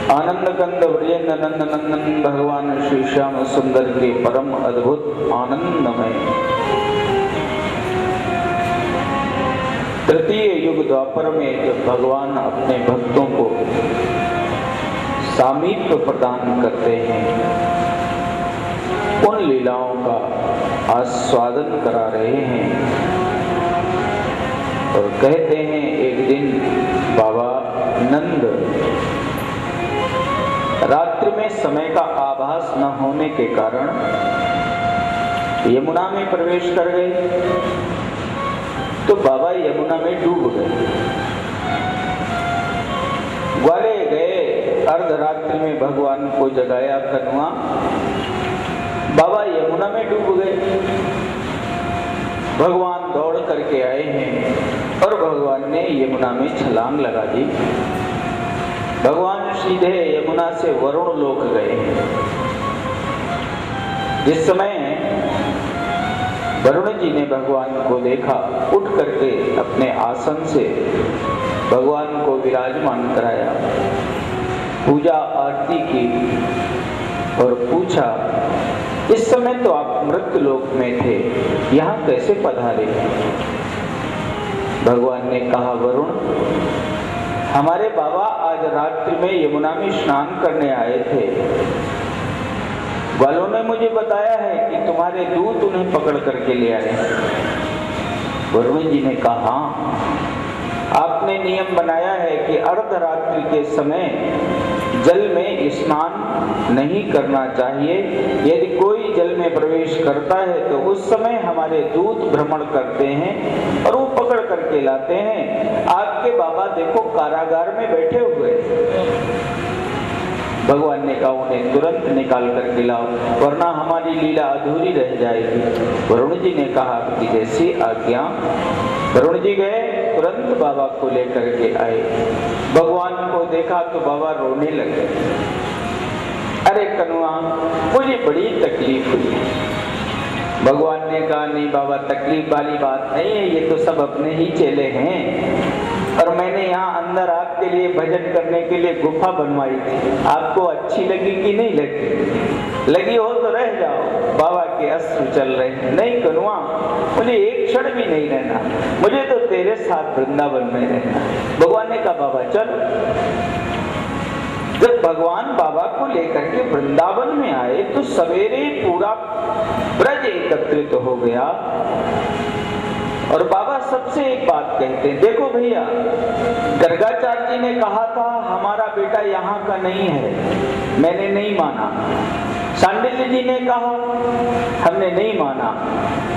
आनंद कंद व्रजेंद्र नंद नंदन भगवान श्री श्याम सुंदर के परम अद्भुत आनंदमय तृतीय युग द्वापर में जब भगवान अपने भक्तों को सामीप्य प्रदान करते हैं, उन लीलाओं का आस्वादन करा रहे हैं और कहते हैं एक दिन बाबा नंद रात्रि में समय का आभास न होने के कारण यमुना में प्रवेश कर गए, तो बाबा यमुना में डूब गए। ग्वाले गए अर्धरात्रि में भगवान को जगाया कनुआ, बाबा यमुना में डूब गए। भगवान दौड़ करके आए हैं और भगवान ने यमुना में छलांग लगा दी। भगवान सीधे यमुना से वरुण लोक गए। जिस समय वरुण जी ने भगवान को देखा, उठ करके अपने आसन से भगवान को विराजमान कराया, पूजा आरती की और पूछा, इस समय तो आप मृत्यु लोक में थे, यहाँ कैसे पधारे? भगवान ने कहा, वरुण, हमारे बाबा आज रात्रि में यमुना में स्नान करने आए थे। ग्वालों ने मुझे बताया है कि तुम्हारे दूत उन्हें पकड़ करके ले आए। वरुण जी ने कहा, आपने नियम बनाया है कि अर्धरात्रि के समय जल में स्नान नहीं करना चाहिए। यदि कोई जल में प्रवेश करता है तो उस समय हमारे दूत भ्रमण करते हैं और वो पकड़ करके लाते हैं। आपके बाबा देखो कारागार में बैठे हुए। भगवान ने कहा, उन्हें तुरंत निकाल करके लाओ, वरना हमारी लीला अधूरी रह जाएगी। वरुण जी ने कहा कि जैसी आज्ञा। वरुण जी गए, तुरंत बाबा को लेकर के आए। भगवान को देखा तो बाबा रोने लगे। अरे कनुआ, मुझे बड़ी तकलीफ हुई। भगवान ने कहा, नहीं बाबा, तकलीफ वाली बात नहीं है, ये तो सब अपने ही चेले हैं और मैंने यहाँ अंदर आपके लिए भजन करने के लिए गुफा बनवाई थी। आपको अच्छी लगी कि नहीं लगी? लगी हो तो रह जाओ, बाबा के अश्रु चल रहे हैं। नहीं कनुआ, मुझे एक क्षण भी नहीं रहना, मुझे तो तेरे साथ वृंदावन में रहना। भगवान ने कहा, बाबा चलो। जब भगवान बाबा को लेकर के वृंदावन में आए तो सवेरे पूरा ब्रज एकत्रित हो गया और बाबा सबसे एक बात कहते हैं, देखो भैया, गर्गाचार्य जी ने कहा था हमारा बेटा यहाँ का नहीं है, मैंने नहीं माना। सांडिल्य जी ने कहा, हमने नहीं माना।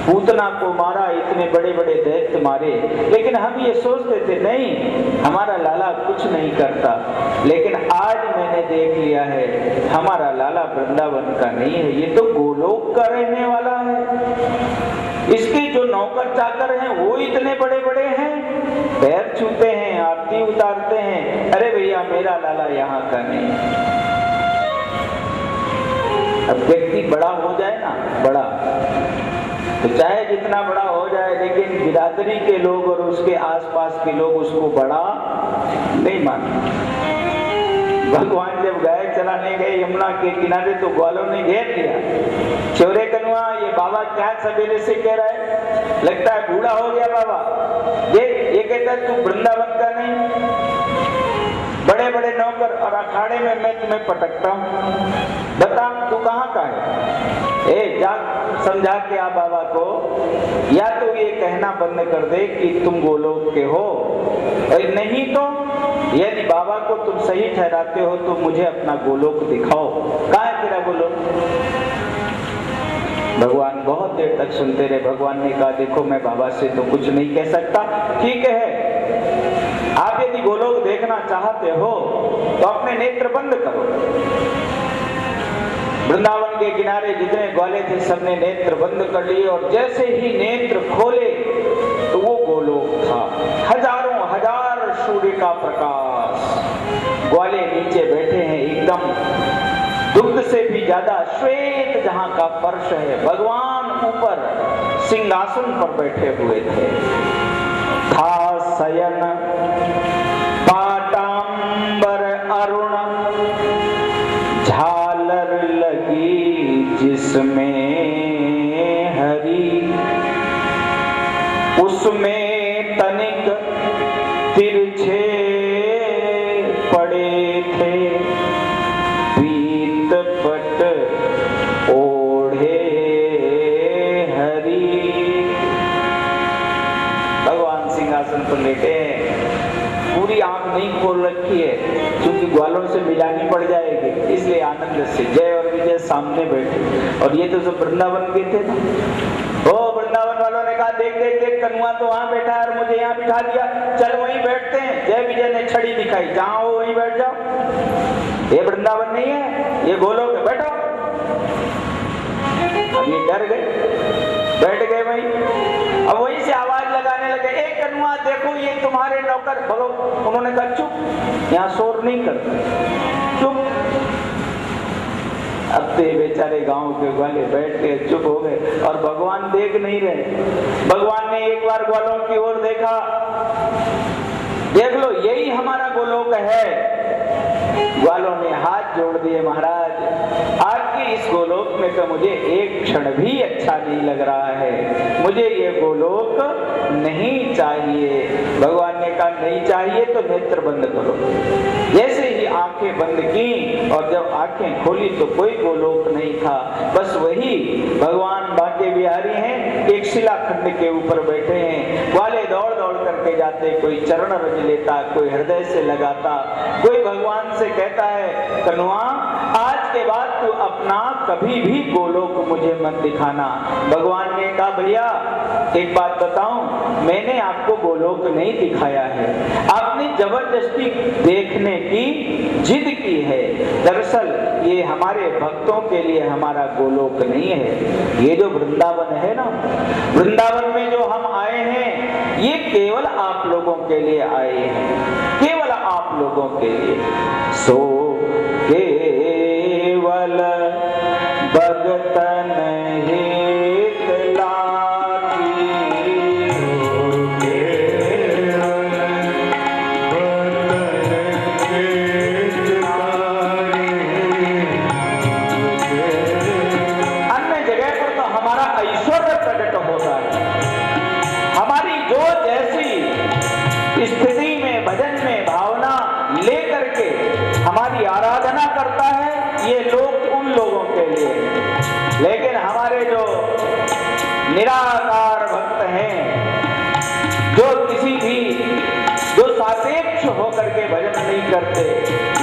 पूतना को मारा, इतने बड़े बड़े दैत्य मारे, लेकिन हम ये सोचते थे नहीं, हमारा लाला कुछ नहीं करता। लेकिन आज मैंने देख लिया है, हमारा लाला वृंदावन का नहीं है, ये तो गोलोक का रहने वाला है। इसके जो नौकर चाकर हैं वो इतने बड़े बड़े हैं, पैर छूते हैं, आरती उतारते हैं। अरे भैया, मेरा लाला यहाँ का नहीं। अब व्यक्ति बड़ा हो जाए ना, बड़ा तो चाहे जितना बड़ा हो जाए, लेकिन बिरादरी के लोग और उसके आसपास के लोग उसको बड़ा नहीं मानते। भगवान जब गाय चलाने गए यमुना के किनारे तो ग्वालों ने घेर लिया। चोरे कनुआ, ये बाबा क्या सवेरे से कह रहा है? लगता है बूढ़ा हो गया बाबा। ये कहता है तू वृंदावन का नहीं। बड़े बड़े नौकर और अखाड़े में मैं तुम्हें पटकता हूँ, बता तू कहाँ का है? जा समझा के आ बाबा को, या तो ये कहना बंद कर दे कि तुम गोलोक के हो, और नहीं तो यदि बाबा को तुम सही ठहराते हो तो मुझे अपना गोलोक दिखाओ। कहाँ है तेरा गोलोक? भगवान बहुत देर तक सुनते रहे। भगवान ने कहा, देखो मैं बाबा से तो कुछ नहीं कह सकता, ठीक है, आप यदि गोलोक देखना चाहते हो तो अपने नेत्र बंद करो। वृंदावन के किनारे जितने ग्वाले थे सबने नेत्र बंद कर लिए और जैसे ही नेत्र खोले तो वो गोलोक था। हजारों हजार सूर्य का प्रकाश। ग्वाले नीचे बैठे हैं, एकदम दुग्ध से भी ज्यादा श्वेत जहां का फर्श है। भगवान ऊपर सिंहासन पर बैठे हुए थे। था शयन पाटांबर अरुण जिसमें हरि उसमें तनिक तिरछे पड़े थे, पीत पट ओढ़े हरि। भगवान सिंहासन पर लेटे हैं, पूरी आंख नहीं खोल रखी है क्योंकि ग्वालों से मिलानी पड़ जाएगी, इसलिए आनंद से जय और विजय सामने बैठे। और ये तो सब वृंदावन के थे ना। ओ वृंदावन वालों ने कहा देख देख देख कन्हुआ तो वहां बैठा है और मुझे यहाँ बिठा दिया, चल वहीं बैठते हैं। जय विजय ने छड़ी दिखाई, जहां हो वहीं बैठ जाओ, ये वृंदावन नहीं है, ये गोलोक है, बैठो। अब ये डर गए, बैठ गए वहीं। अब वहीं से आवाज लगाने लगे, एक कन्हुआ देखो ये तुम्हारे नौकर। बोलो, उन्होंने कहा चुप, यहाँ शोर नहीं करते, चुप। अब तो बेचारे गांव के ग्वाले बैठ के चुप हो गए और भगवान देख नहीं रहे। भगवान ने एक बार ग्वालों की ओर देखा, देख लो यही हमारा गोलोक है। ग्वालों ने हाथ जोड़ दिए, महाराज आपके इस गोलोक में तो मुझे एक क्षण भी अच्छा नहीं लग रहा है, मुझे ये गोलोक नहीं चाहिए। भगवान ने कहा नहीं चाहिए तो नेत्र बंद करो। जैसे ही आंखें बंद की और जब आंखें खोली तो कोई गोलोक नहीं था, बस वही भगवान बांके बिहारी हैं, एक शिलाखंड के ऊपर बैठे हैं। ग्वाले दौड़ दौड़ करके जाते, कोई चरण रज लेता, कोई हृदय से लगाता, कोई भगवान से कहता है कन्हुआ आज के बाद तू अपना कभी भी गोलोक मुझे मत दिखाना। भगवान ने कहा भैया एक बात बताऊं, मैंने आपको गोलोक नहीं दिखाया है, आपने जबरदस्ती देखने की जिद की है। दरअसल ये हमारे भक्तों के लिए हमारा गोलोक नहीं है। ये जो वृंदावन है ना, वृंदावन में जो हम आए हैं ये केवल आप लोगों के लिए आए हैं, केवल आप लोगों के लिए। सो केवल भगतन हित लागी, अन्य जगह पर तो हमारा ऐश्वर्य प्रकट होता है। हमारी जो जैसी स्थिति में भजन में भावना लेकर के हमारी आराधना करता है ये लोग उन लोगों के लिए, लेकिन हमारे जो निराकार भक्त हैं, जो किसी भी जो सापेक्ष होकर के भजन नहीं करते,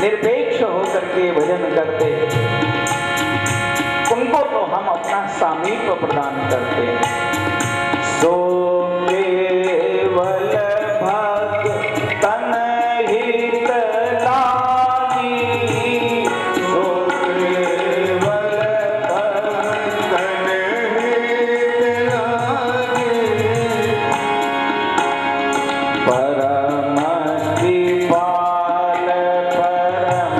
निरपेक्ष होकर के भजन करते, उनको तो हम अपना सामीप्य प्रदान करते हैं। सो केवल भक्तन हित लागी, सो केवल भक्तन हित लागी, परम कृपाल परम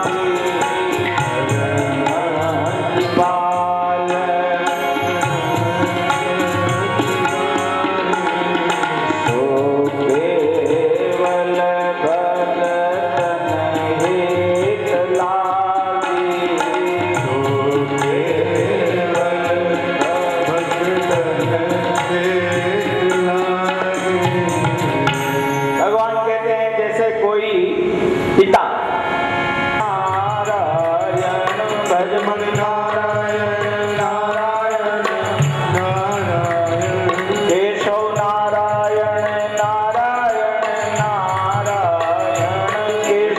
अनुरागी, परम कृपाल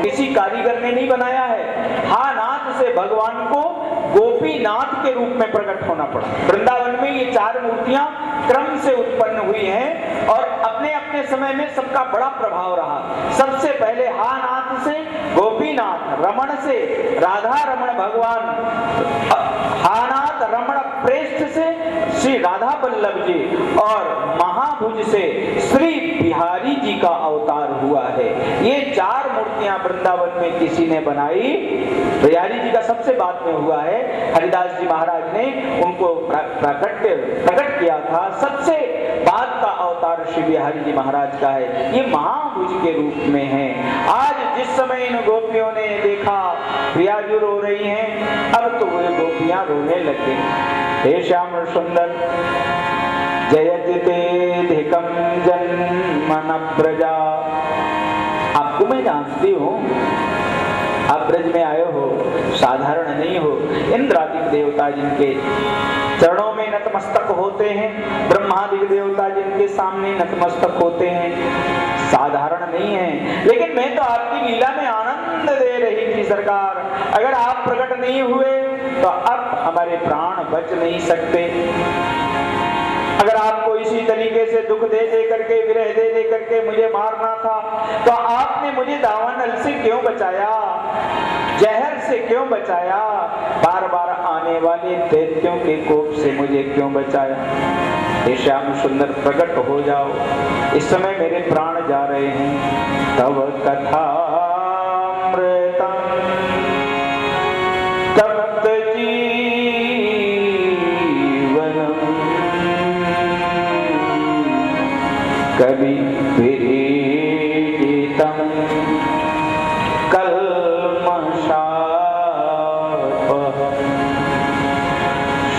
किसी कारीगर ने नहीं बनाया है। हाँ, नाथ से भगवान को गोपीनाथ के रूप में प्रकट होना पड़ा। वृंदावन में ये 4 मूर्तियां क्रम से उत्पन्न हुई हैं और अपने अपने समय में सबका बड़ा प्रभाव रहा। सबसे पहले हानाथ से गोपीनाथ, रमण से राधा रमण भगवान, हानाथ रमण प्रेष्ठ से श्री राधा वल्लभ जी और महाभुज से श्री बिहारी जी का अवतार हुआ है। ये 4 मूर्तियां वृंदावन में किसी ने बनाई, बिहारी जी का सबसे बाद में हुआ है। हरिदास जी महाराज ने उनको प्रकट किया था। सबसे बाद का अवतार श्री बिहारी जी महाराज का है। ये महाभुज के रूप में है। आज जिस समय इन गोपियों ने देखा प्रिया जी रो रही हैं, अब तो वे गोपियां रोने लगे। हे श्याम सुंदर जयति तेधिकं जन्मन प्रजा। आपको मैं जानती हूँ, आप ब्रज में आए हो, साधारण नहीं हो। इंद्रादिक देवता जिनके चरणों में नतमस्तक होते हैं, ब्रह्मादिक देवता जिनके सामने नतमस्तक होते हैं, साधारण नहीं है। लेकिन मैं तो आपकी लीला में आनंद दे रही थी सरकार। अगर आप प्रकट नहीं हुए तो अब हमारे प्राण बच नहीं सकते। अगर आपको इसी तरीके से दुख दे दे करके, विरह दे दे करके मुझे मारना था, तो आपने मुझे दावानल से क्यों बचाया, जहर से क्यों बचाया, बार बार आने वाले दैत्यों के कोप से मुझे क्यों बचाया। हे श्याम सुंदर प्रकट हो जाओ, इस समय मेरे प्राण जा रहे हैं। तव कथा कवि विरीडितं कल्मषापः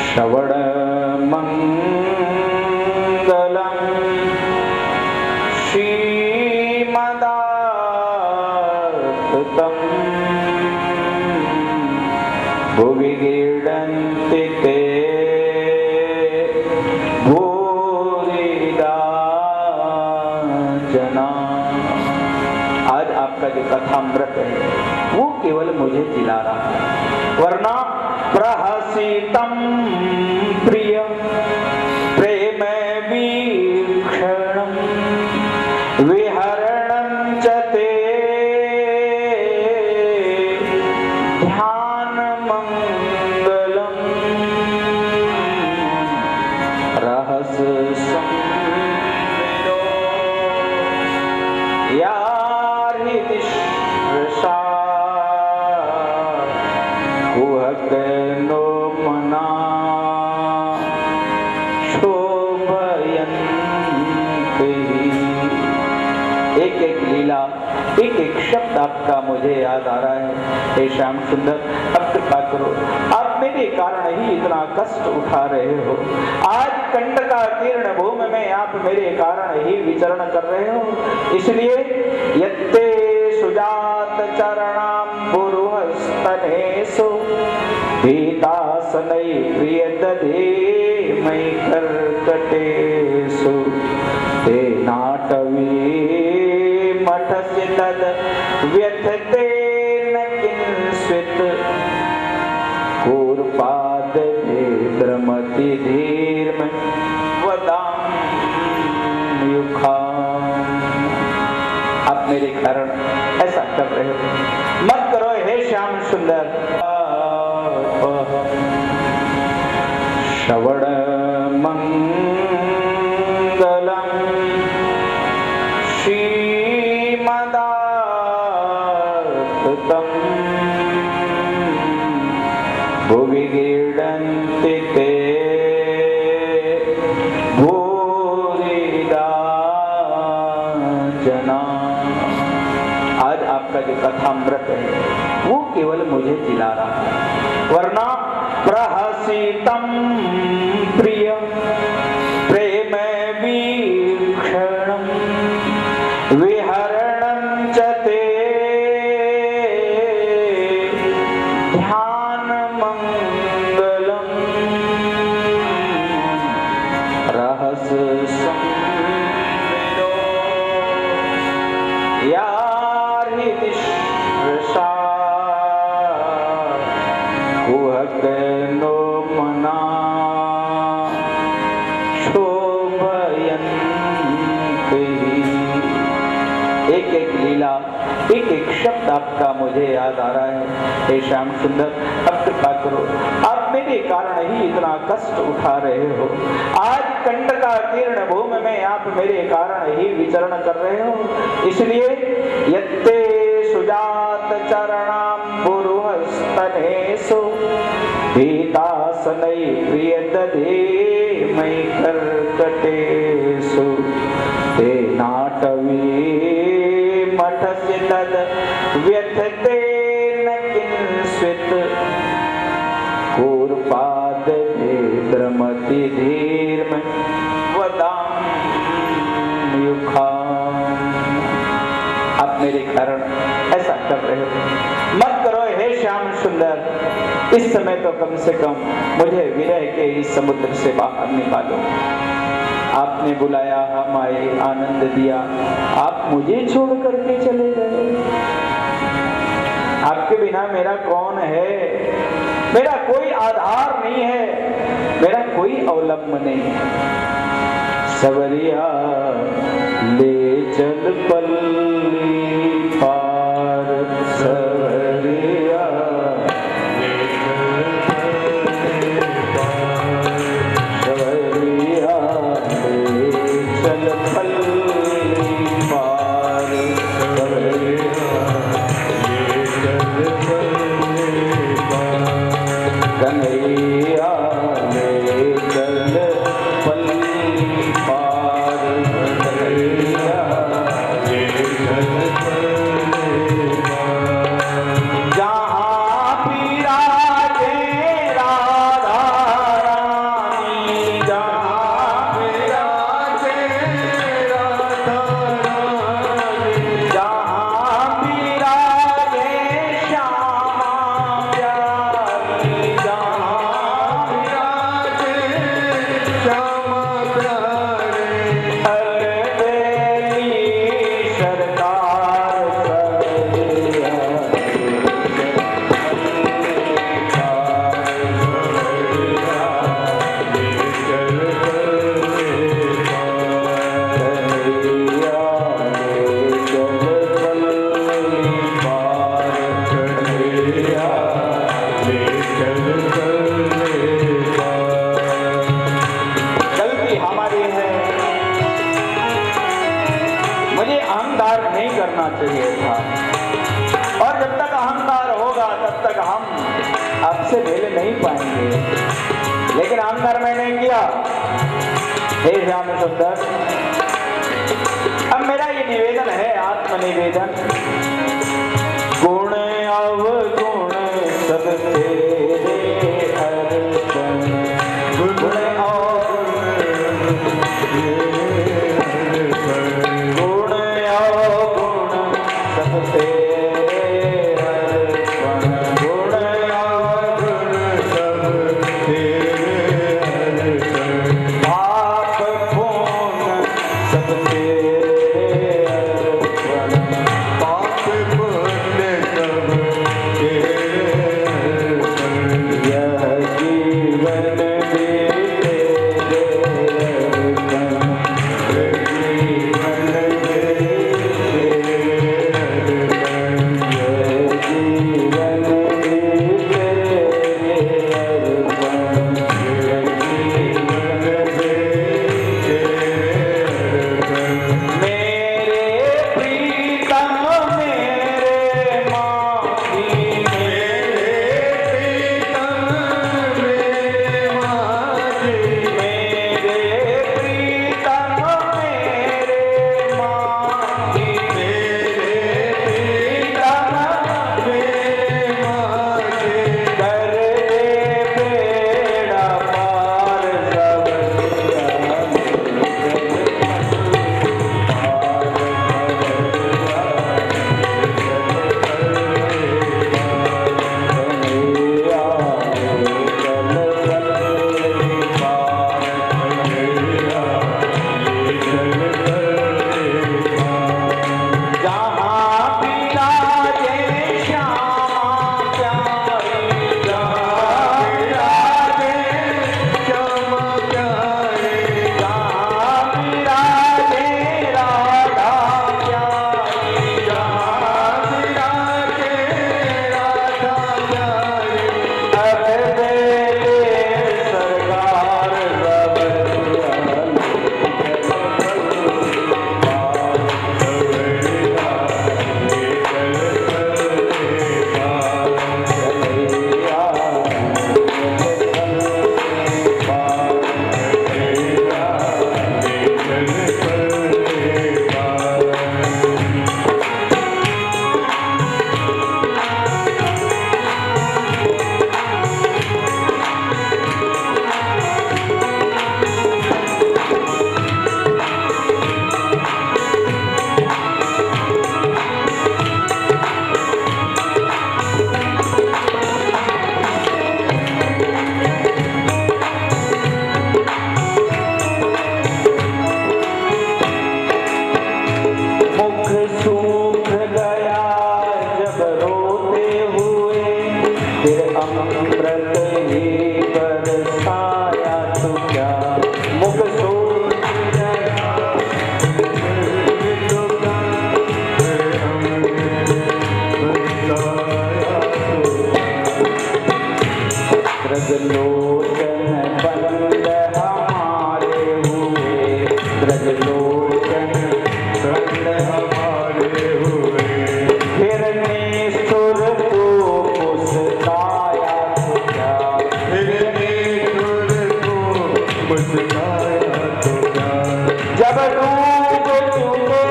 श्रवणमङ्गलं श्रीमदाततं भुवि गीडन्ति ते जो कथामृत है वो केवल मुझे जिला रहा है, वरना प्रहसितम प्रिय प्रेम वीक्षणम विहरणं च ते ध्यान मंगलम रहस्यम या नो मना शोभयन्ति। एक एक लीला, एक एक शब्द आपका मुझे याद आ रहा है। हे श्याम सुंदर अब कृपा करो, आप मेरे कारण ही इतना कष्ट उठा रहे हो। आज कंटका तीर्ण भूमि में आप मेरे कारण ही विचरण कर रहे हो। इसलिए यत्ते सुजात चरणाम पुरुहस्तनेषु पीतासनै प्रिय दधे मयि कर्कटेषु ते नाटवी मठस्य तद व्यथते न किंस्वित् कूर्पाद भ्रमति धीर्म वदाम्युखा। आप मेरे कारण ऐसा कर रहे हो, मत करो हे श्याम सुंदर। श्रवण मंगलम श्रीमदाततं भुवि गीडन्ति ते भूरिदा जना। आज आपका जो कथामृत है वो केवल मुझे जिला रहा है, वरना प्रहसितं प्रिय प्रेम वीक्षणं विहरणं च ते ध्यान मंगलम रहस्यं या हृदि कुहक शोभयन्ति। एक एक लीला, एक एक शब्द आपका मुझे याद आ रहा है। हे श्याम सुंदर, अब कृपा करो, आप मेरे कारण ही इतना कष्ट उठा रहे हो। आज कंटका तीर्ण भूमि में आप मेरे कारण ही विचरण कर रहे हो। इसलिए यत्ते सुजात चरणाम्बुरुहस्तनेषु भीतासनै प्रिय दधे मयि कर्कटेषु ते नाटवी मठस्य तद् व्यथते न किंस्वित् कूर्पादभेद्रमति धीर्म वदाम्युखाम्। आप मेरे कारण ऐसा कर रहे हो, मत करो हे श्याम सुंदर। इस समय तो कम से कम मुझे विरह के इस समुद्र से बाहर निकालो। आपने बुलाया, हम आए, आनंद दिया, आप मुझे छोड़ करके चले गए। आपके बिना मेरा कौन है? मेरा कोई आधार नहीं है, मेरा कोई अवलंब नहीं है। सवरिया ले चल पल्ली पार, सवरिया चाहिए था। और जब तक अहंकार होगा तब तक हम आपसे मेल नहीं पाएंगे। लेकिन अहंकार मैंने किया। हे श्याम सुंदर, अब मेरा ये निवेदन है, आत्मनिवेदन। गुण अवगुण सब तेरे अर्पण, गुण पाप ब्रजलोचन धन्य हमारे हुए। फिर निष्ठुर तू मुस्काया तो क्या, फिर निष्ठुर तू मुस्काया तो क्या। जब डूब चुके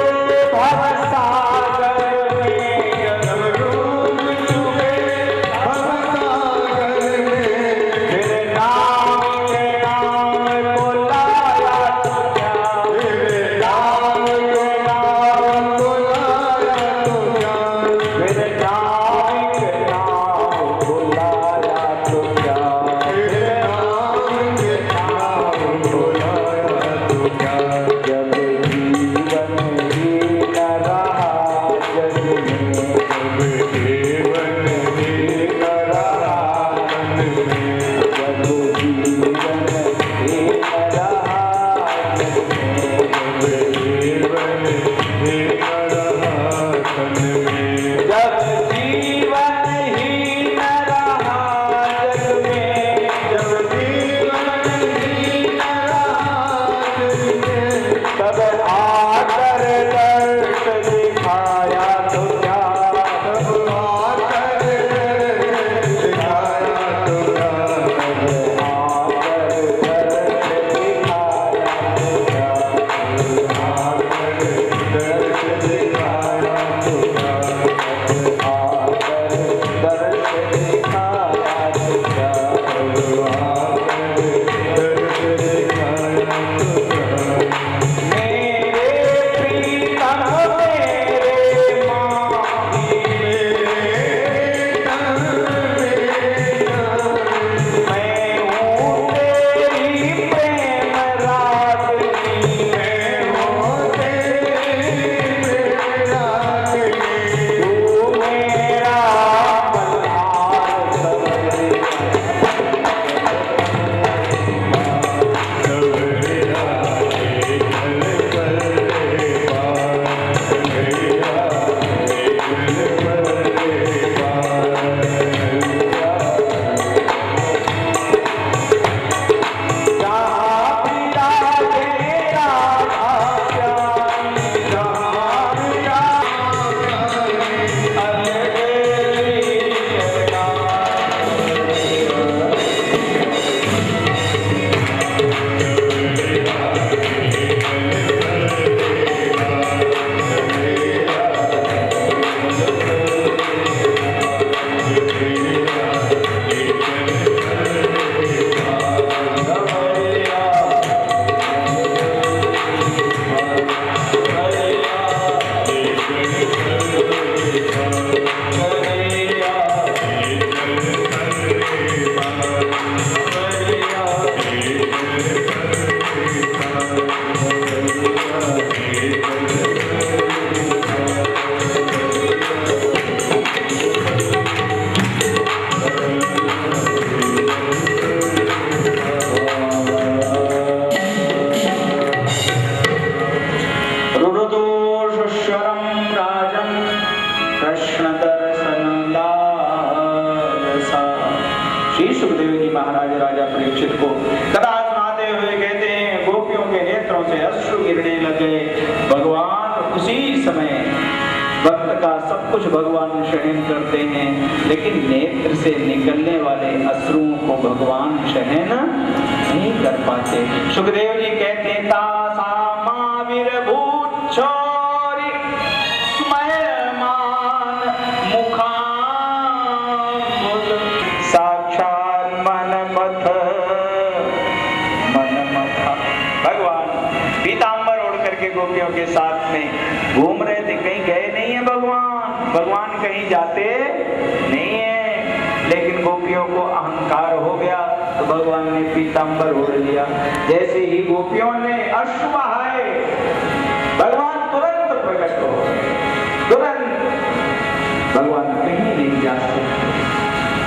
भवसागर में, जब डूब चुके भवसागर में, फिर नाम के नाम को लाया तो क्या, फिर नाम के नाम को लाया तो क्या। फिर नाम के नाम को लाया तो क्या। फिर नाम के नाम को लाया तो क्या। जब जीवन ही न रहा जग में, जब जीवन ही न रहा तन में, जब जीवन ही न रहा जग में, जब जीवन ही न रहा तन में, जब जीवन ही न रहा जग में, जब जीवन ही न रहा तन में, तब आकर दर्श दिखाया तो क्या, तब आकर दिखाया तो क्या। आकर दर्श दिखाया तो क्या, आकर दर्श दिखाया तो क्या। आकर दर्श दिखाया तो क्या। मेरे प्रीतम मेरे माही, मैं हूँ तेरी प्रेम रागनी, तू मेरा मल्हार सवरे। जहाँ पिता तेरा आज्ञानी, जहाँ पिता अलगेरी चरना। रुरुदोषश्वरं राजं कृष्णदर्शनलालसा। श्री सुखदेव जी महाराज राजा परीक्षित को कथा सुनाते हुए कहते हैं, गोपियों के नेत्रों से अश्रु गिरने लगे। भगवान उसी समय, भक्त का सब कुछ भगवान सहन करते हैं, लेकिन नेत्र से निकलने वाले अश्रुओं को भगवान सहन नहीं कर पाते। सुखदेव जी कहते हैं, तासामाविर्भूच्छोरि स्मयमान मुखाम्बुज, साक्षात् मनमथा। भगवान पीताम्बर ओढ़ करके गोपियों के साथ में घूम रहे थे, कहीं गए नहीं है भगवान कहीं जाते नहीं है, लेकिन गोपियों को अहंकार हो गया तो भगवान ने पीताम्बर ओढ़ लिया। जैसे ही गोपियों ने अश्रु बहाए, भगवान तुरंत प्रकट हो गए, तुरंत। भगवान कहीं नहीं जा सकते,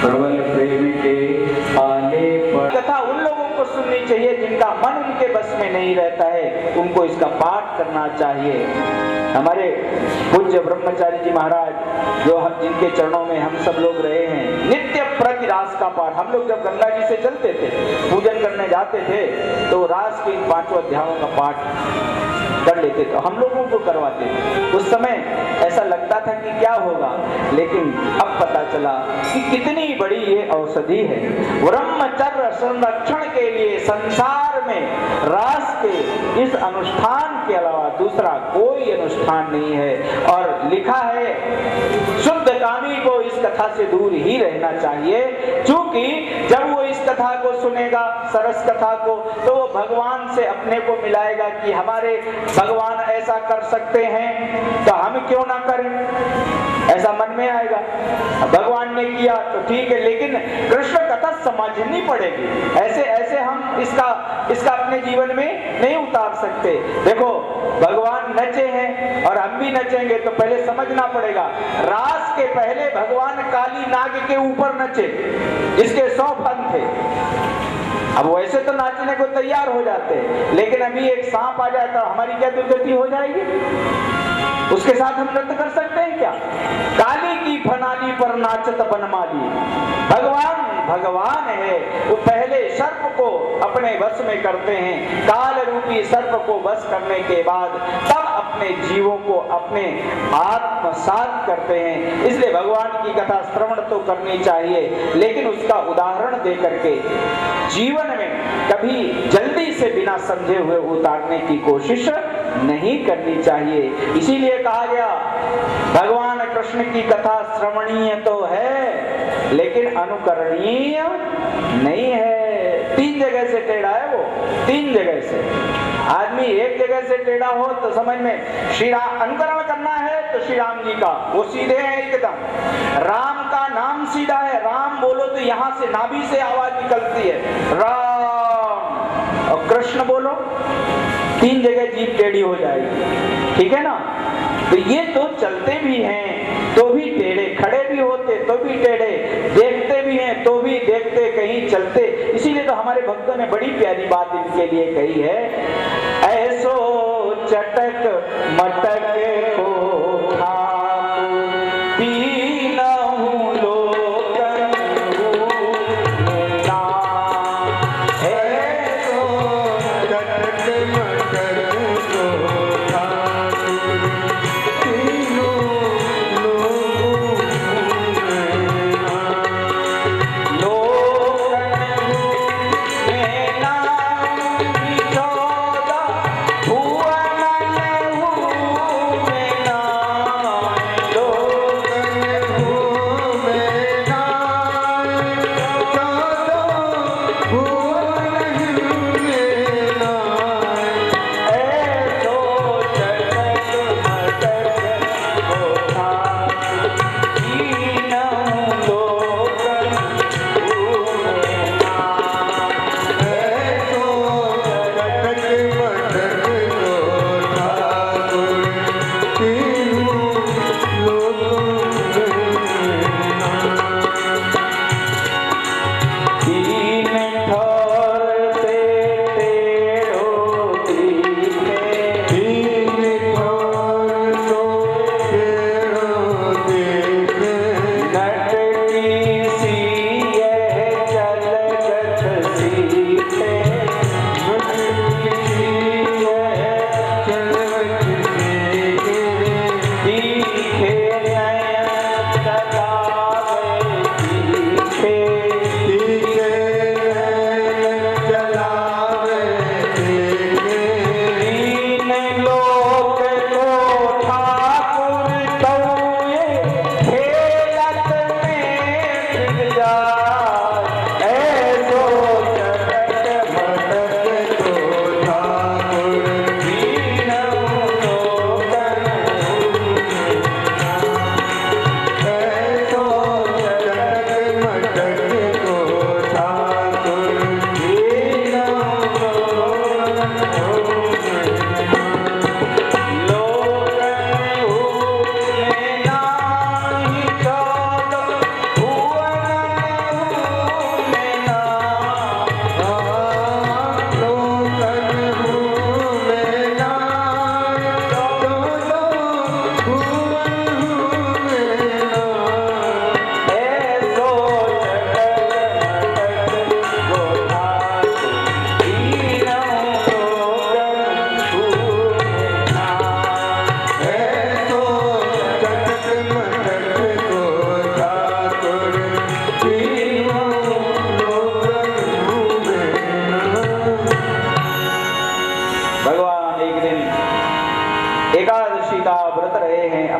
प्रबल प्रेम के पाले पर। कथा उन लोगों को सुननी चाहिए जिनका मन उनके बस में नहीं रहता है, उनको इसका पाठ करना चाहिए। हमारे पूज्य ब्रह्मचारी जी महाराज, जो जिनके चरणों में हम सब लोग रहे हैं, नित्य प्रति रास का पाठ। हम लोग जब गंगा जी से चलते थे, पूजन करने जाते थे, तो रास के इन 5 अध्यायों का पाठ कर लेते थे, हम लोगों को करवाते थे। उस समय ऐसा लगता था कि क्या होगा, लेकिन अब पता चला कि कितनी बड़ी ये औषधि है। ब्रह्मचर्य संरक्षण के लिए संसार में रास के इस अनुष्ठान के अलावा दूसरा कोई अनुष्ठान नहीं है। और लिखा है शुद्ध कामी को इस कथा से दूर ही रहना चाहिए, क्योंकि जब वो इस कथा को सुनेगा, सरस कथा को, तो वो भगवान से अपने को मिलाएगा कि हमारे भगवान ऐसा कर सकते हैं तो हम क्यों ना करें, ऐसा मन में आएगा। भगवान ने किया तो ठीक है, लेकिन कृष्ण कथा समझनी पड़ेगी। ऐसे ऐसे हम इसका अपने जीवन में नहीं उतार सकते। देखो भगवान नचे हैं और हम भी नचेंगे, तो पहले समझना पड़ेगा। रास के पहले भगवान काली नाग के ऊपर नचे, इसके 100 फन थे। अब वैसे तो नाचने को तैयार हो जाते, लेकिन अभी एक सांप आ जाए तो हमारी क्या दुर्गति हो जाएगी? उसके साथ हम नृत्य कर सकते हैं क्या? काली की फनाली पर नाचत बनमाली। भगवान है, वो पहले सर्प को अपने वश में करते हैं। काल रूपी सर्प को वश करने के बाद तब अपने जीवों को अपने आत्मसात करते हैं। इसलिए भगवान की कथा श्रवण तो करनी चाहिए, लेकिन उसका उदाहरण दे करके जीवन में कभी जल्दी से बिना समझे हुए उतारने की कोशिश नहीं करनी चाहिए। इसीलिए कहा गया भगवान कृष्ण की कथा श्रवणीय तो है, लेकिन अनुकरणीय नहीं है। 3 जगह से टेढ़ा है वो, 3 जगह से। आदमी एक जगह से टेढ़ा हो तो समझ में श्री राम अनुकरण करना है तो श्री राम जी का, वो सीधे हैं एकदम। राम का नाम सीधा है, राम बोलो तो यहाँ से नाभि से आवाज निकलती है राम, और कृष्ण बोलो 3 जगह जीभ टेढ़ी हो जाएगी, ठीक है ना। तो ये तो चलते भी हैं तो भी टेढ़े, खड़े भी होते तो भी टेढ़े, देखते भी हैं तो भी देखते कहीं चलते। इसीलिए तो हमारे भक्तों ने बड़ी प्यारी बात इनके लिए कही है, ऐसो चटक मटक को खाओ पीनहु लोकन ना, ऐसो चटक मटक को खाओ तीनों लोकन में नाम 14 भुवन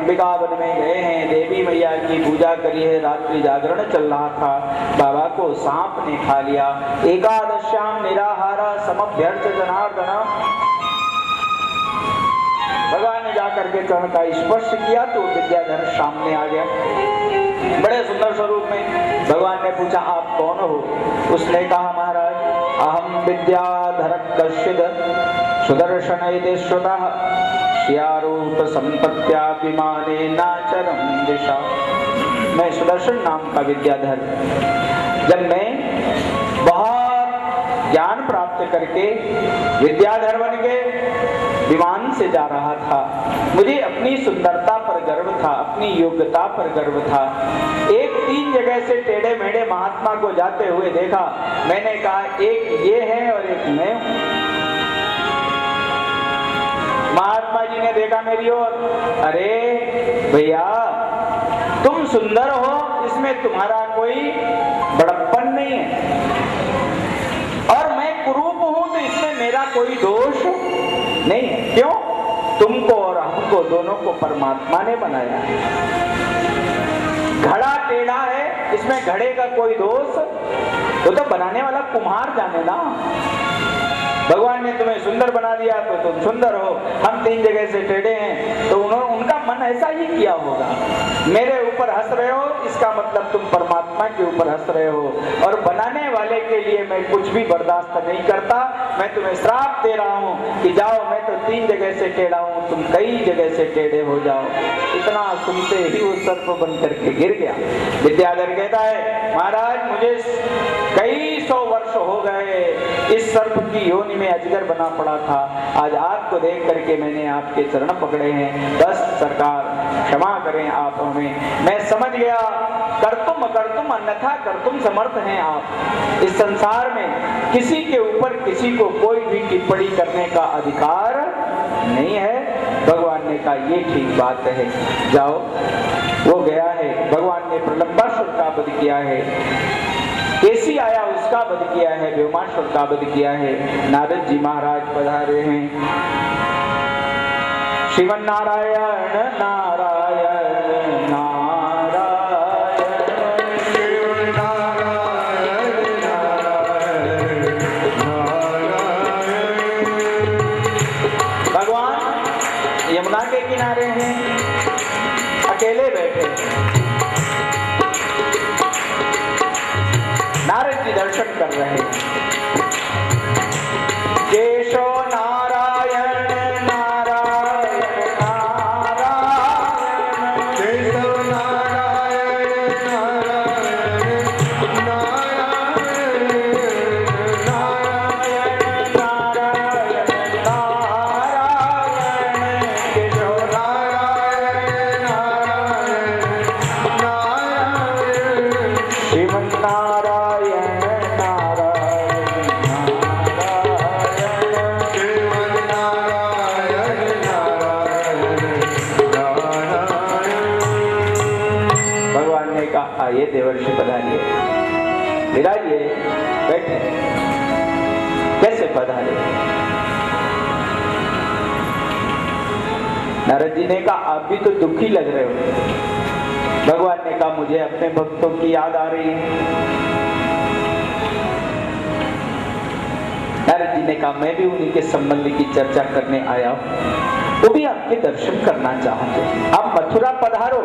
अंबिका वन में गए हैं, देवी मैया की पूजा करी है, रात्रि जागरण चल रहा था, बाबा को सांप ने खा लिया। एकादश्याम निराहारा समभ्यर्च जनार्दन, भगवान ने जाकर के चरण का स्पर्श किया तो विद्याधर सामने आ गया, बड़े सुंदर स्वरूप में। भगवान ने पूछा आप कौन हो? उसने कहा महाराज अहम विद्याधर कश्चिद सुदर्शन इति श्रुतः श्यारूप संपत्त्याभिमाने नाचरं दिशा। मैं सुदर्शन नाम का विद्याधर, जब मैं बहुत ज्ञान प्राप्त करके विद्याधर बन के विमान से जा रहा था, मुझे अपनी सुंदरता पर गर्व था, अपनी योग्यता पर गर्व था। एक 3 जगह से टेढ़े मेढ़े महात्मा को जाते हुए देखा, मैंने कहा एक ये है और एक मैं हूं। महात्मा जी ने देखा मेरी ओर, अरे भैया तुम सुंदर हो, इसमें तुम्हारा कोई बड़प्पन नहीं है, और मैं कुरूप हूं तो इसमें मेरा कोई दोष नहीं है। क्यों? तुमको और हमको दोनों को परमात्मा ने बनाया। घड़ा टेढ़ा है, इसमें घड़े का कोई दोष तो बनाने वाला कुम्हार जाने ना। भगवान ने तुम्हें सुंदर बना दिया तो तुम सुंदर हो, हम 3 जगह से टेढ़े हैं तो उनका मन ऐसा ही किया होगा। मेरे ऊपर हंस रहे हो, इसका मतलब तुम परमात्मा के ऊपर हंस रहे हो, और बनाने वाले के लिए मैं कुछ भी बर्दाश्त नहीं करता। मैं तुम्हें श्राप दे रहा हूँ कि जाओ, मैं तो 3 जगह से टेढ़ा हूँ, तुम कई जगह से टेढ़े हो जाओ। इतना सुनते ही वो सर्प बन करके गिर गया। विद्याधर कहता है महाराज मुझे कई 100 वर्ष हो गए इस सर्प की योनि में अजगर बना पड़ा था, आज आपको देख करके मैंने आपके चरण पकड़े हैं, बस सरकार क्षमा करें आप हमें। मैं समझ गया कर्तुम अकर्तुम अन्यथा कर्तुम समर्थ हैं आप। इस संसार में किसी के ऊपर किसी को कोई भी टिप्पणी करने का अधिकार नहीं है। भगवान ने कहा ये ठीक बात है, जाओ। वो गया है, भगवान ने प्रलंबासुर का वध किया है, केसी आया उसका वध किया है, व्योमासुर का वध किया है। नारद जी महाराज पधारे हैं। श्रीमन नारायण नारायण नारायण, श्रीमन नारायण नारायण नारायण। भगवान यमुना के किनारे हैं, अकेले बैठे। नारद जी दर्शन कर रहे हैं। केशव नारायण नारायण नारायण, केशव नारायण नारायण नारायण नारायण नारायण नारायण, केशव नारायण नारायण नारायण, श्रीमन नारायण श्रीमन नारायण नारायण नारायण। भगवान ने कहा आइए देवर्षि पधारिए, विराजिए, बैठे। कैसे पधारे? नारद जी ने कहा आप भी तो दुखी लग रहे हो। भगवान ने कहा मुझे अपने भक्तों की याद आ रही है। नारद जी ने कहा मैं भी उन्हीं के संबंध की चर्चा करने आया हूं, वो भी आपके दर्शन करना चाहते हैं, आप मथुरा पधारो।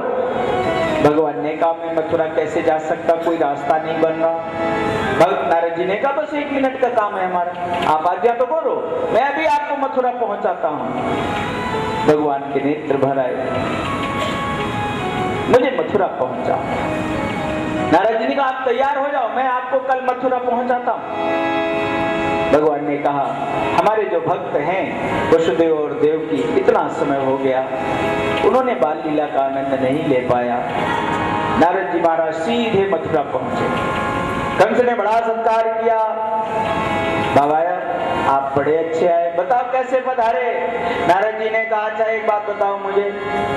भगवान ने कहा मैं मथुरा कैसे जा सकता, कोई रास्ता नहीं बन रहा। भक्त नारद जी ने कहा बस 1 मिनट का काम है हमारा, आप आज्ञा तो करो, मैं अभी आपको मथुरा पहुंचाता हूं। भगवान के नेत्र भर आए, मुझे मथुरा पहुंचा। नारद जी ने कहा आप तैयार हो जाओ, मैं आपको कल मथुरा पहुंचाता हूं। भगवान ने कहा हमारे जो भक्त हैं वसुदेव और देवकी, इतना समय हो गया, उन्होंने बाल लीला का आनंद नहीं ले पाया। नारद जी महाराज सीधे मथुरा पहुंचे। कंस ने बड़ा सत्कार किया। बाबा आप बड़े अच्छे आए, बताओ कैसे पधारे? नारद जी ने कहा अच्छा एक बात बताओ मुझे,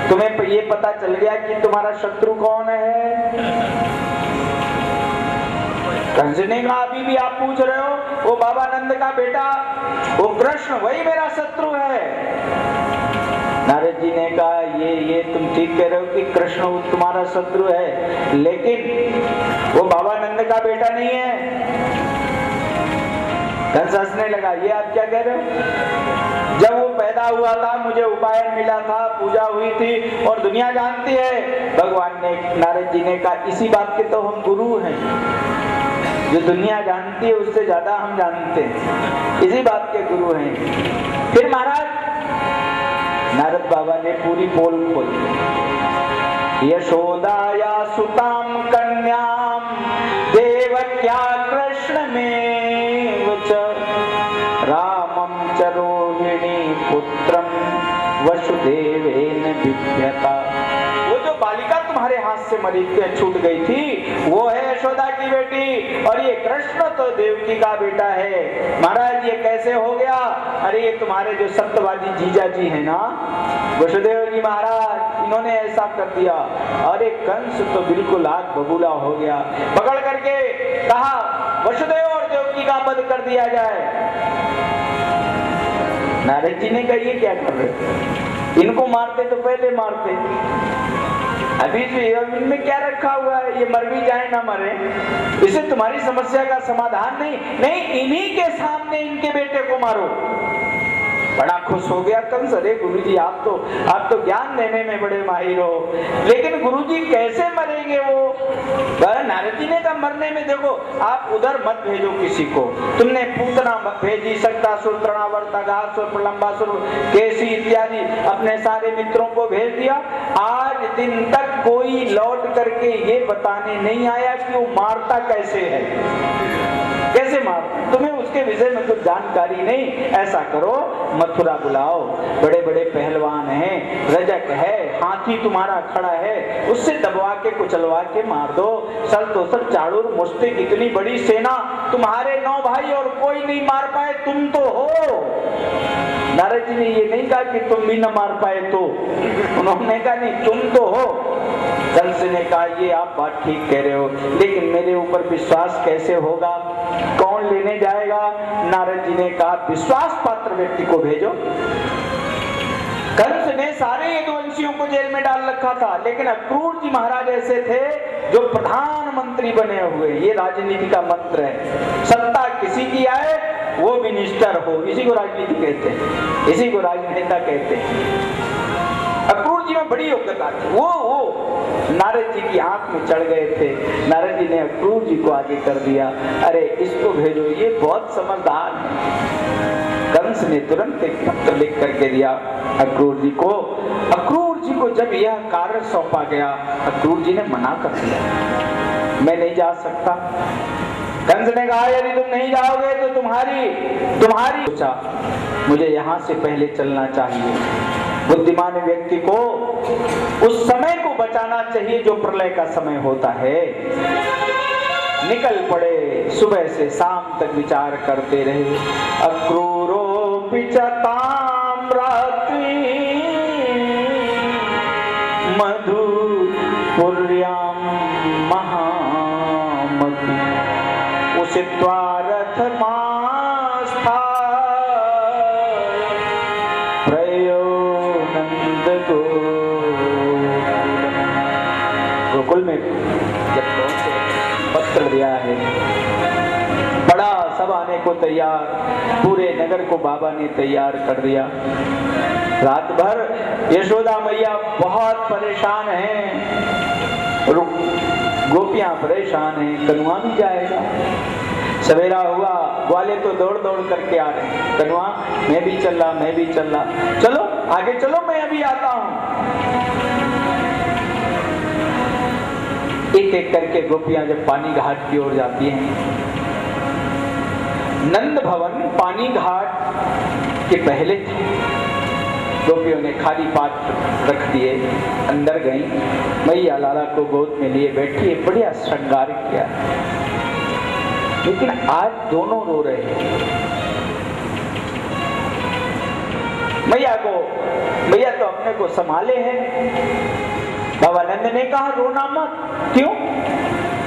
तुम्हें ये पता चल गया कि तुम्हारा शत्रु कौन है? कंस ने कहा अभी भी आप पूछ रहे हो, वो बाबा नंद का बेटा, वो कृष्ण, वही मेरा शत्रु है। नारद जी ने कहा ये तुम ठीक कह कि कृष्ण तुम्हारा शत्रु है, लेकिन वो बाबा नंद का बेटा नहीं है। कंस हंसने लगा, ये आप क्या कह रहे हो? जब वो पैदा हुआ था मुझे उपायन मिला था, पूजा हुई थी और दुनिया जानती है। भगवान ने, नारद जी ने कहा, इसी बात के तो हम गुरु हैं, जो दुनिया जानती है उससे ज्यादा हम जानते हैं, इसी बात के गुरु हैं। फिर महाराज नारद बाबा ने पूरी पोल खोली। यशोदाया सुताम कन्याम देवक्या कृष्ण में च रामम च रोहिणी पुत्रम वसुदेवेन बिभ्यता। वो जो बालिका तुम्हारे हाथ से मरी छूट गई थी वो है यशोदा की बेटी, और ये कृष्ण तो देवकी का बेटा है। महाराज ये कैसे हो गया? अरे ये तुम्हारे जो सत्यवादी जीजा जी है ना, वसुदेव जी महाराज, इन्होंने ऐसा कर दिया। अरे कंस तो बिल्कुल आग बबूला हो गया, पकड़ करके कहा वसुदेव और देवकी का वध कर दिया जाए। नारद जी ने कहा ये क्या कर रहे, इनको मारते तो पहले मारते, अभी इनमें क्या रखा हुआ है, ये मर भी जाए ना मरे, इसे तुम्हारी समस्या का समाधान नहीं, इन्हीं के सामने इनके बेटे को मारो। बड़ा खुश हो गया कंस, अरे गुरुजी आप तो ज्ञान देने में बड़े माहिर हो, लेकिन गुरुजी कैसे मरेंगे वो? नारद जी ने कहा मरने में देखो, आप उधर मत भेजो किसी को, तुमने पूतना भेजी, शक्तासुर, तृणावर्त, अघासुर, प्रलंबासुर, केसी इत्यादि अपने सारे मित्रों को भेज दिया। आज दिन तक कोई लौट करके ये बताने नहीं आया कि वो मारता कैसे है, कैसे मारता, तुम्हें उसके विषय में कुछ जानकारी नहीं। ऐसा करो मथुरा बुलाओ, बड़े बड़े पहलवान हैं, रजक है, हाथी तुम्हारा खड़ा है, उससे दबवा के कुचलवा के मार दो। सल तो सर चाड़ूर मुश्तिक, इतनी बड़ी सेना, तुम्हारे 9 भाई और कोई नहीं मार पाए, तुम तो हो। नारद जी ने ये नहीं कहा कि तुम भी न मार पाए तो, उन्होंने कहा नहीं तुम तो हो। कंस ने कहा ये आप बात ठीक कह रहे हो, लेकिन मेरे ऊपर विश्वास कैसे होगा, कौन लेने जाएगा? नारद जी ने कहा विश्वास पात्र व्यक्ति को भेजो। कंस ने सारे यदुवंशियों को जेल में डाल रखा था, लेकिन अक्रूर जी महाराज ऐसे थे जो प्रधानमंत्री बने हुए। ये राजनीति का मंत्र है, सत्ता किसी की आए वो मिनिस्टर हो, इसी को राजनीति कहते हैं, इसी को राजनेता कहते हैं। अक्रूर जी में बड़ी योग्यता थी, वो नारद जी की आंख में चढ़ गए थे। नारद जी ने अक्रूर जी को आगे कर दिया, अरे इसको भेजो, ये बहुत समझदार है। कंस ने तुरंत एक पत्र लिख करके दिया अक्रूर जी को। अक्रूर जी को जब यह कार्य सौंपा गया, अक्रूर जी ने मना कर दिया, मैं नहीं जा सकता। कंस ने कहा यदि तुम नहीं जाओगे तो तुम्हारी सोचा, मुझे यहाँ से पहले चलना चाहिए। बुद्धिमान व्यक्ति को उस समय को बचाना चाहिए जो प्रलय का समय होता है। निकल पड़े, सुबह से शाम तक विचार करते रहे। अक्रूरो पिचताम रात्रि मधुपुर्याम महामति उषित्वा रथमास्था प्रयो नंद गोकुल में जब पहुंचे, पत्र दिया है, बड़ा सब आने को तैयार, पूरे नगर को बाबा ने तैयार कर दिया। रात भर यशोदा मैया बहुत परेशान हैं, गोपियां परेशान हैं, कनुआ भी जाएगा। सवेरा हुआ, वाले तो दौड़ दौड़ करके आ रहे हैं, कनुआ मैं भी चल रहा, चलो आगे चलो, मैं अभी आता हूं। एक एक करके गोपियां जब पानी घाट की ओर जाती हैं, नंद भवन पानी घाट के पहले थे। गोपियों ने खाली पात्र रख दिए, अंदर गई, मैया लाला को गोद में लिए बैठी, बढ़िया श्रृंगार किया। लेकिन आज दोनों रो रहे हैं। मैया तो अपने को संभाले हैं। बाबा नंद ने कहा रोना मत, क्यों?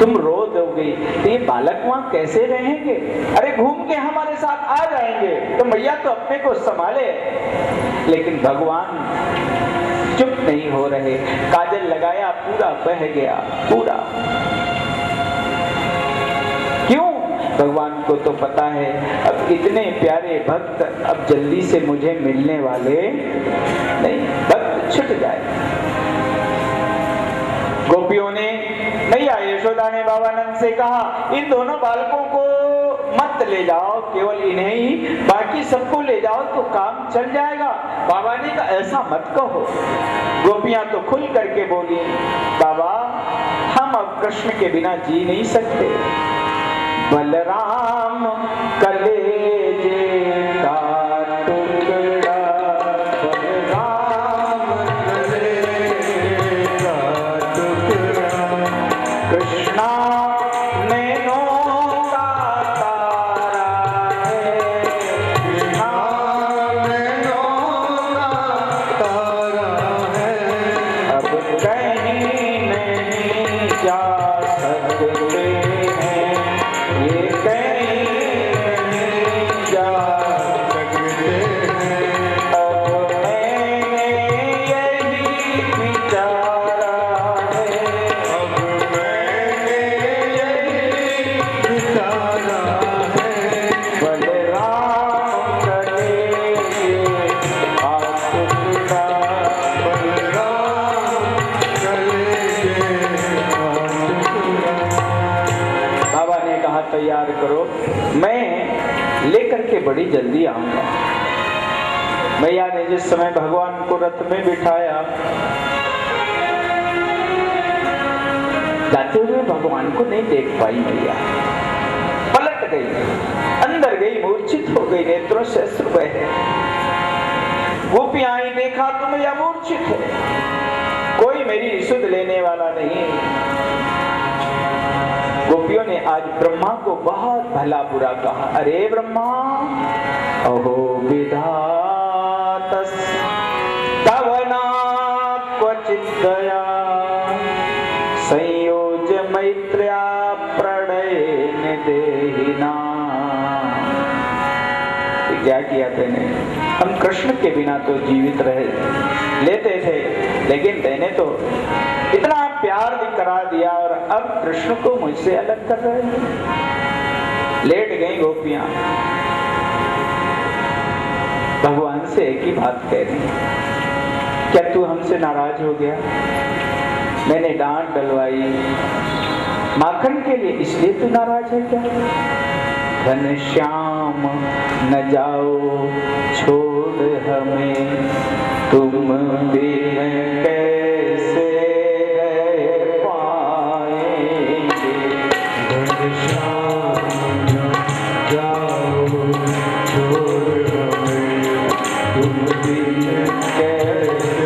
तुम रो दोगे तो ये बालक वहां कैसे रहेंगे? अरे घूम के हमारे साथ आ जाएंगे। तो मैया तो अपने को संभाले, लेकिन भगवान चुप नहीं हो रहे। काजल लगाया, पूरा बह गया, पूरा। क्यों? भगवान को तो पता है अब इतने प्यारे भक्त अब जल्दी से मुझे मिलने वाले नहीं, भक्त छूट जाए। गोपियों ने, मैया यशोदा ने बाबानंद से कहा, इन दोनों बालकों को मत ले जाओ, केवल इन्हें ही, बाकी सबको ले जाओ तो काम चल जाएगा। बाबा ने कहा ऐसा मत कहो। गोपियां तो खुल करके बोली, बाबा हम अब कृष्ण के बिना जी नहीं सकते। बलराम कलेजे का टुकड़ा, बलराम कलेजे का टुकड़ा, कृष्णा नैनों का तारा है, कृष्णा नैनों का तारा है, अब कहीं नहीं जा सकते हैं, ये कहीं नहीं जा सकते हैं। अब मैंने यही विचारा है, अब मैंने यही विचारा है, बलराम कलेजे का टुकड़ा, बलराम कलेजे का टुकड़ा। बाबा ने कहा तैयार करो, मैं लेकर के बड़ी जल्दी आऊंगा। मैया ने जिस समय भगवान को रथ में बिठाया, जाते हुए भगवान को नहीं देख पाई मैया, पलट गई, अंदर गई, मूर्छित हो गई, नेत्रों से अश्रु बहे। गोपियां आई, देखा तो मैया मूर्छित है, कोई मेरी सुध लेने वाला नहीं। गोपियों ने आज ब्रह्मा को बहुत भला बुरा कहा, अरे ब्रह्मा अहो विधातस तव नाथ क्वचित दया संयोज मैत्र्या प्रणयेन देहिना। क्या किया तेने? हम कृष्ण के बिना तो जीवित रहे लेते थे, लेकिन तेने तो इतना प्यार भी करा दिया और अब कृष्ण को मुझसे अलग कर रहे हैं। लेट गई गोपियां, भगवान से एक ही बात कह रही, क्या तू हमसे नाराज हो गया? मैंने डांट डलवाई माखन के लिए, इसलिए तू नाराज है क्या? घनश्याम न जाओ छोड़ हमें, तुम बिन कैसे रह पाएंगे। घनश्याम न जाओ छोड़ हमें, तुम बिन कैसे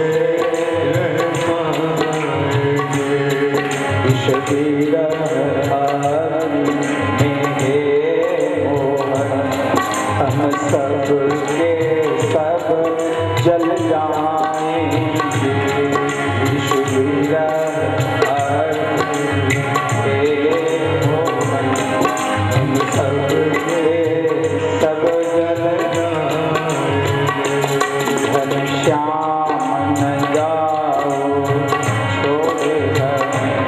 रह पाएंगे। इस हम सब के सब जल जाएंगे, हम सब के सब जल जाएंगे। घनश्याम न जाओ छोड़ हमें,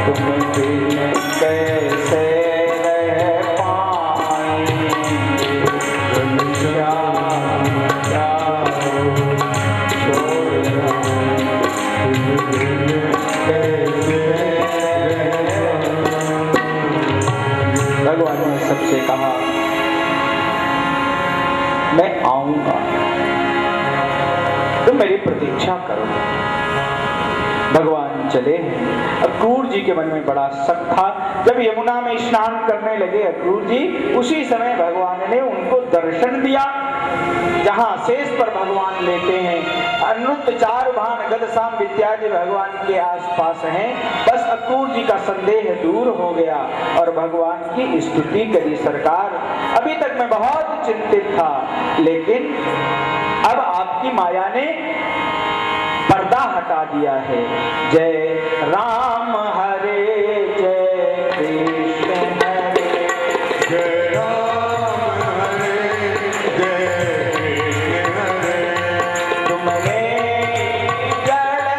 तुम बिन कैसे रह पाएंगे। घनश्याम जाओ छोड़ हमें, तुम बिन कैसे रह। भगवान ने सबसे कहा मैं आऊंगा, तुम मेरी प्रतीक्षा करो। भगवान चले। अक्रूर जी के मन में बड़ा शक था। जब यमुना में स्नान करने लगे अक्रूर जी, उसी समय भगवान ने उनको दर्शन दिया। जहां शेष पर भगवान लेते हैं, अनिरुद्ध चार भान गद साम इत्यादि भगवान के आसपास हैं। बस अक्रूर जी का संदेह दूर हो गया और भगवान की स्तुति करी। सरकार, अभी तक मैं बहुत चिंतित था, लेकिन अब आपकी माया ने पर्दा हटा दिया है। जय राम हरे जय कृष्ण हरे, जय राम हरे जय कृष्ण हरे। तुमने जड़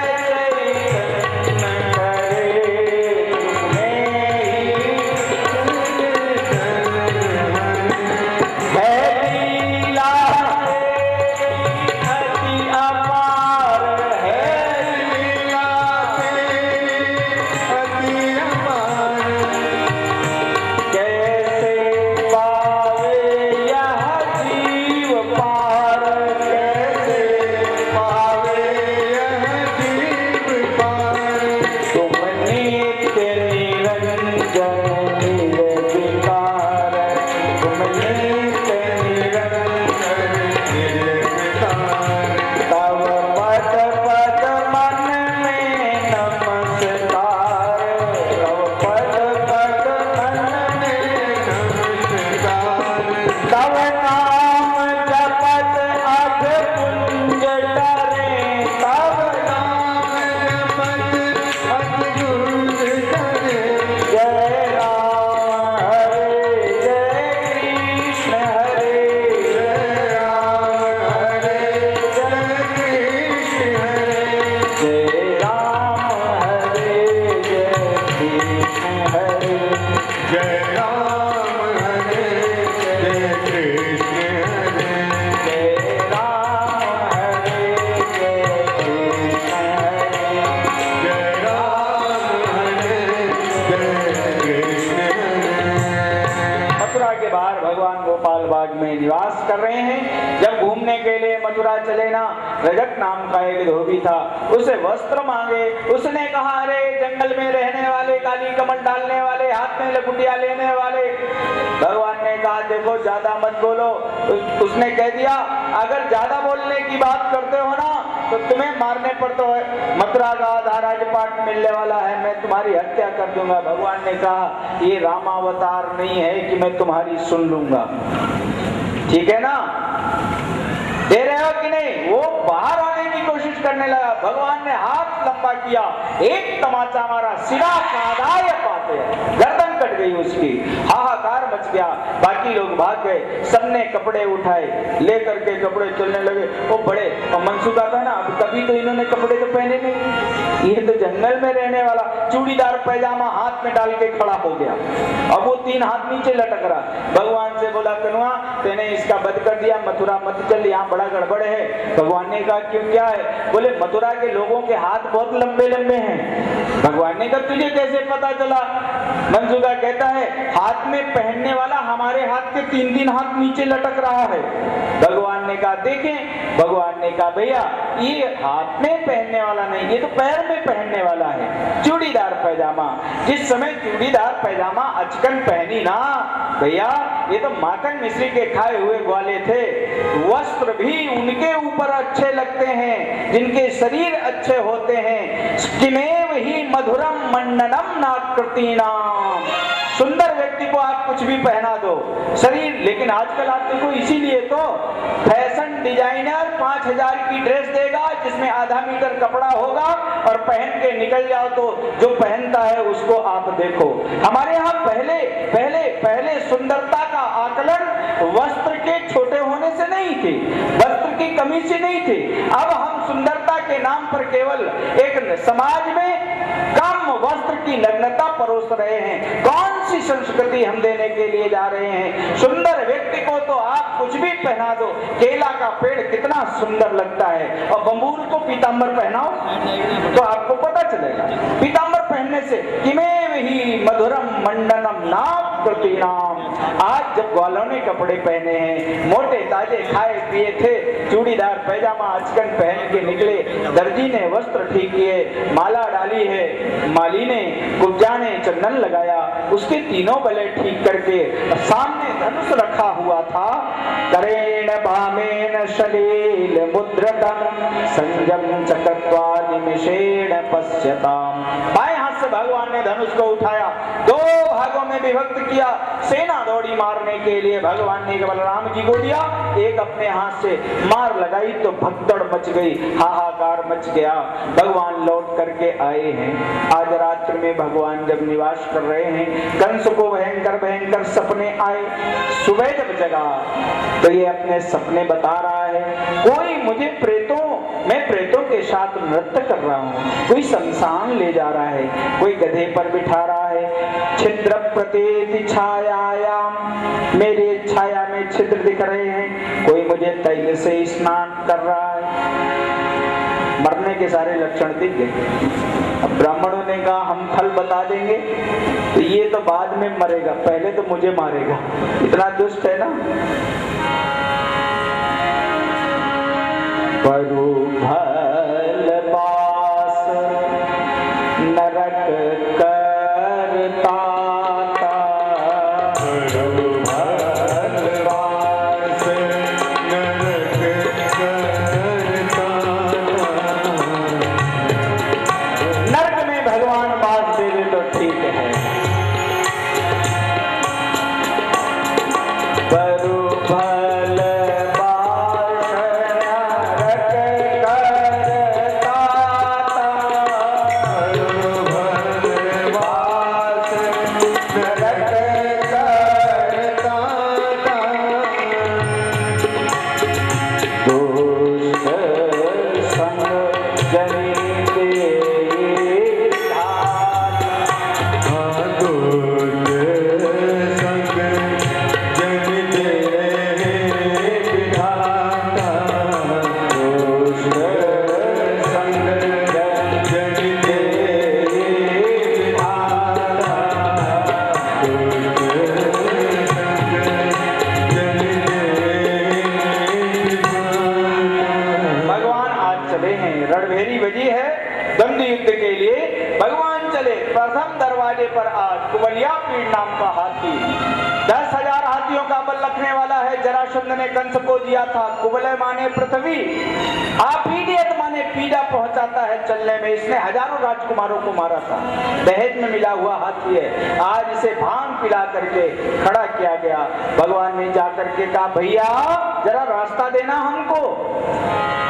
आम्रपाल बाग में निवास कर रहे हैं। जब घूमने के लिए मथुरा चले ना, रजक नाम का एक धोबी था, उसे वस्त्र मांगे। उसने कहा, अरे जंगल में रहने वाले, काली कमल डालने वाले, हाथ में लकुटिया लेने वाले। भगवान ने कहा, देखो ज्यादा मत बोलो। उसने कह दिया, अगर ज्यादा बोलने की बात करते हो ना तो तुम्हें मारने पर तो मथुरा का आधा राजपाट मिलने वाला है, मैं तुम्हारी हत्या कर दूंगा। भगवान ने कहा, ये रामावतार नहीं है कि मैं तुम्हारी सुन लूंगा, ठीक है ना, दे रहे हो कि नहीं। वो बाहर आने की कोशिश करने लगा। भगवान ने हाथ लंबा किया, एक तमाचा मारा, सिरा कादाय पाते, गर्दन कट गई उसकी। हाहाकार मच गया, बाकी लोग भाग गए। सबने कपड़े उठाए, लेकर के कपड़े चलने लगे। वो बड़े मनसूबा था ना, अब कभी तो इन्होंने कपड़े तो पहने नहीं, ये तो जंगल में रहने वाला, चूड़ीदार पैजामा हाथ में डाल के खड़ा हो गया। अब वो 3 हाथ नीचे लटक रहा। भगवान से बोला, कनुआ तेने इसका वध कर दिया, मथुरा मत चल, यहाँ बड़ा गड़बड़ है। भगवान ने कहा, क्यों, क्या है? बोले मथुरा के लोगों के हाथ बहुत लंबे लंबे हैं। भगवान ने कहा, तुझे कैसे पता चला? मनसुखा कहता है, हाथ में पहनने वाला हमारे हाथ के 3-3 हाथ नीचे लटक रहा है। भगवान ने कहा, देखें। भगवान ने कहा, भैया ये हाथ में पहनने वाला नहीं, ये तो पैर में पहनने वाला है, चूड़ीदार पैजामा। जिस समय चूड़ीदार पैजामा अचकन पहनी ना भैया, ये तो माखन मिश्री के खाए हुए ग्वाले थे। वस्त्र भी उनके ऊपर अच्छे लगते हैं जिनके शरीर अच्छे होते हैं। किमेव ही मधुरम मंडनम नाकृतीनाम। सुंदर व्यक्ति को आप कुछ भी पहना दो, शरीर, लेकिन आजकल आप देखो, इसीलिए तो फैशन डिजाइनर 5000 की ड्रेस देगा जिसमें आधा मीटर कपड़ा होगा और पहन के निकल जाओ तो जो पहनता है उसको आप देखो। हमारे यहाँ पहले पहले पहले सुंदरता का आकलन वस्त्र के छोटे होने से नहीं थे, वस्त्र की कमी से नहीं थे। अब हम सुंदरता के नाम पर केवल एक समाज में कम वस्त्र की नग्नता परोस रहे हैं। कौन सी संस्कृति हम देने के लिए जा रहे हैं? सुंदर व्यक्ति को तो आप कुछ भी पहना दो, केला का पेड़ कितना सुंदर लगता है, और बंबूल को पीतांबर पहनाओ तो आपको पता चलेगा। पीतांबर पहनने से किमेव ही मधुरम मंडनम नाकृतीनाम। आज जब ग्वालों ने कपड़े पहने हैं, मोटे ताजे खाए पिए थे, चूड़ीदार पैजामा अचकन पहन के निकले, दर्जी ने वस्त्र ठीक किए, माला डाली है, माली ने कुब्जा ने चंदन लगाया, उसके तीनों गले ठीक करके सामने धनुष रखा हुआ था। करेण भामेन शलील मुद्रतम संजम चक्रत्वा निमिषेण पश्यताम। बाएं हाथ से भगवान ने धनुष को उठाया, 2 भागों में विभक्त किया। सेना दौड़ी मारने के लिए भगवान ने बलराम जी को दिया, एक अपने हाथ से मार लगाई तो भगदड़ मच गई, हाहाकार मच गया। भगवान लौट करके आए हैं। आज रात्रि में भगवान जब निवास कर रहे हैं, कंस को भयंकर भयंकर सपने आए। सुबह जब जगा तो ये अपने सपने बता रहा है, कोई मुझे मैं प्रेतों के साथ नृत्य कर रहा हूँ, कोई शमशान ले जा रहा है, कोई गधे पर बिठा रहा है। छिद्र प्रतीति छायायाम, मेरी छाया में छिद्र दिख रहे हैं, कोई मुझे तैल से स्नान कर रहा है। मरने के सारे लक्षण दिख गए। अब ब्राह्मणों ने कहा, हम फल बता देंगे, तो ये तो बाद में मरेगा, पहले तो मुझे मारेगा, इतना दुष्ट है ना। परु भल बास नरक करता, परु भल बास नरक करता। नरक में भगवान बास दे दे तो ठीक है। परु भल बास नरक वाले हैं। रणभेरी बजी है, द्वंद्व युद्ध के लिए भगवान चले। प्रथम दरवाजे पर आज कुबलिया पीड़ नाम का हाथी, 10,000 हाथियों का बल रखने वाला है। जरासंध ने कंस को दिया था। कुबलय माने पृथ्वी, आपीडियत माने पीड़ा पहुंचाता है चलने में। इसने हजारों राजकुमारों को मारा था। दहेज में मिला हुआ हाथी है। आज इसे भांग पिला करके खड़ा किया गया। भगवान ने जाकर के कहा, भैया जरा रास्ता देना हमको।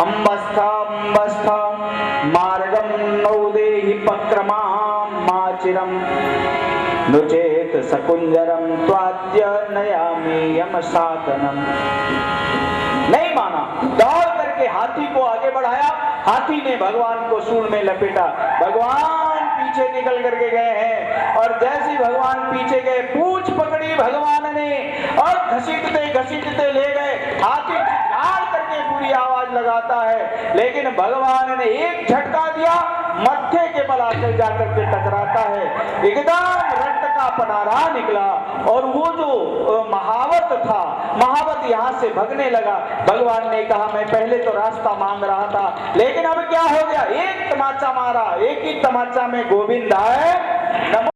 अम्बस्थ मार्गम नौदेहि पक्रमाम माचिरम नुचेत सकुंजरम त्वाद्य नयामि यम साधनम। नहीं माना, दौड़ करके हाथी को आगे बढ़ाया। हाथी ने भगवान को सूंड में लपेटा। भगवान पीछे निकल करके गए हैं और जैसे ही भगवान पीछे गए, पूंछ पकड़ी भगवान ने और घसीटते ले गए। हाथी चिल्लाड़ करके पूरी आवाज लगाता है, लेकिन भगवान ने एक झटका दिया, मत्थे के बल आकर जाकर के टकराता है। एकदम रक्त का पनारा निकला और वो जो महावत था, महावत यहाँ से भगने लगा। भगवान ने कहा, मैं पहले तो रास्ता मांग रहा था, लेकिन अब क्या हो गया? एक तमाचा मारा, एक ही तमाचा में गोविंद आए।